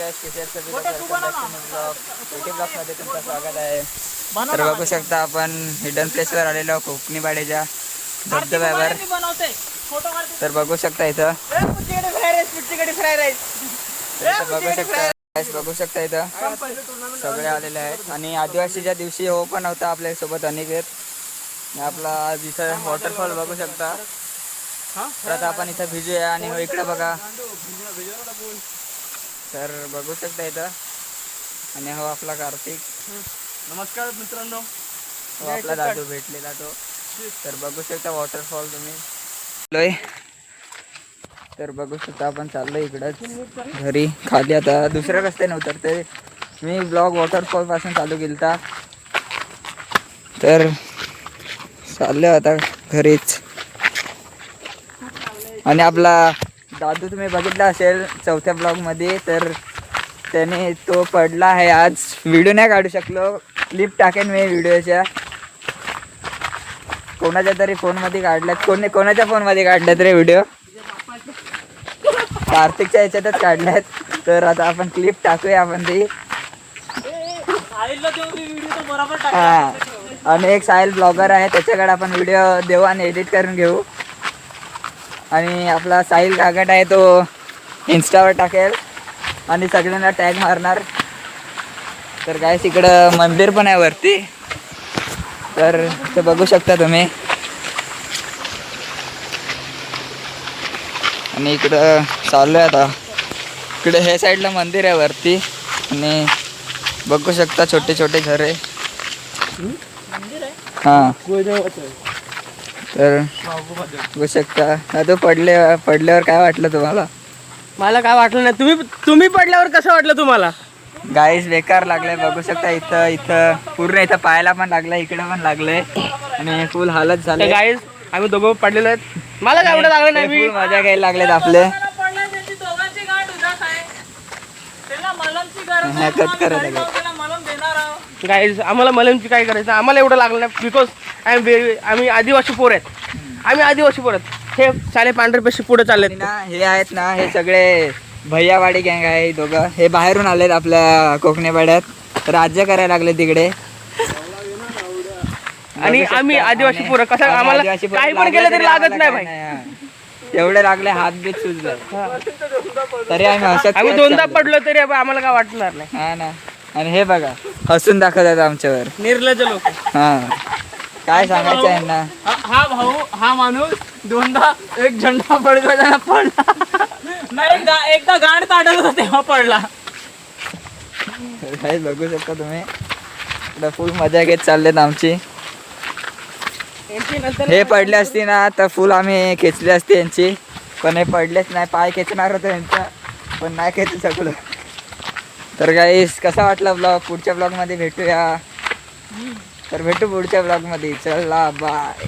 मध्ये तुमचं स्वागत आहे. तर बघू शकता आपण हिडन प्लेसवर आलेलो कोकणी वाड्याच्या धबधब्यावर. तर बघू शकता इथं बघू शकता इथं सगळे आलेले आहेत आणि आदिवासीच्या दिवशी हो पण होता आपल्या सोबत अनिकेत. आपला आज इथं वॉटरफॉल बघू शकता. तर आता आपण इथं भिजूया आणि हो इकडे बघा. तर बघू शकता इथं आणि हो आपला कार्तिक. नमस्कार मित्रांनो. हो आपला दादू भेटलेला तो. तर बघू शकता वॉटरफॉल तुम्ही. तर बघू शकता आपण चाललोय इकडंच घरी. खाली आता दुसऱ्या रस्त्याने उतरते. मी ब्लॉग वॉटरफॉल पासून चालू केलता. तर चाललोय आता घरीच. आणि आपला दादू तुम्ही बघितला असेल चौथ्या ब्लॉगमध्ये. तर त्याने तो पडला आहे आज. व्हिडिओ नाही काढू शकलो. क्लिप टाकेन मी व्हिडिओच्या. कोणाच्या तरी फोनमध्ये काढल्यात. कोणाच्या फोनमध्ये काढल्यात रे व्हिडिओ? कार्तिकच्या ह्याच्यातच काढल्यात. तर आता आपण क्लिप टाकूया आपण ती. हा आणि एक साहिल ब्लॉगर आहे त्याच्याकडे आपण व्हिडिओ देऊ आणि एडिट करून घेऊ. आणि आपला साहिल कागट आहे तो इंस्टावर टाकेल आणि सगळ्यांना टॅग मारणार. तर गाईस इकडं मंदिर पण आहे वरती. तर ते बघू शकता तुम्ही. आणि इकडं चालू आहे आता. इकडे हे साईडला मंदिर आहे वरती आणि बघू शकता छोटे छोटे घरे. हां तर बघू शकता. तो पडल्यावर काय वाटलं तुम्हाला? मला काय वाटलं नाही. तुम्ही पडल्यावर कसं वाटलं तुम्हाला? गाईस बेकार लागलाय. बघू शकता इथं पूर्ण इथं पायाला पण लागलंय, इकडे पण लागलंय आणि फुल हालत झाले. गाईस आम्ही दोघं पडलेलो आहेत. मला काय एवढं लागलं नाही. फुल मजा घ्यायला लागलेत आपले. गाईस आम्हाला मलमची काय करायचं, आम्हाला एवढं लागलं नाही. बिकॉज आम्ही आदिवासी पोर आहेत. हे साले पांढरे पेशी पुढे चाललेत ना. हे आहेत ना हे सगळे भैयावाडी गँग आहे. दोघं हे बाहेरून आलेत आपल्या कोकणी वाड्यात राज्य करायला लागले तिकडे. आणि आम्ही आदिवासी पोरं कसं आम्हाला काही पण केलं तरी लागत नाही भाई. एवढे लागले हात बीत सुजलं तरी आम्ही दोनदा पडलो तरी आम्हाला काय वाटणार नाही. हा ना. आणि हे बघा हसून दाखवतात आमच्यावर निर्लज्ज लोक. हा काय सांगायचं आहे ना. हा भाऊ हा माणूस दोनदा एक झेंडा पडला नाही. एकदा गाड काढत होता तेव्हा पडला. काय बघू शकता तुम्ही. फुल मजा घेत चाललेत आमची. हे पडले असते ना तर फुल आम्ही खेचली असते यांची. पण हे पडलेच नाही. पाय खेचणार होतं यांचा पण नाही खेचू शकलो. तर गाईस कसा वाटला ब्लॉग? पुढच्या ब्लॉगमध्ये भेटूया. तर भेटू पुढच्या ब्लॉगमध्ये. चला बाय.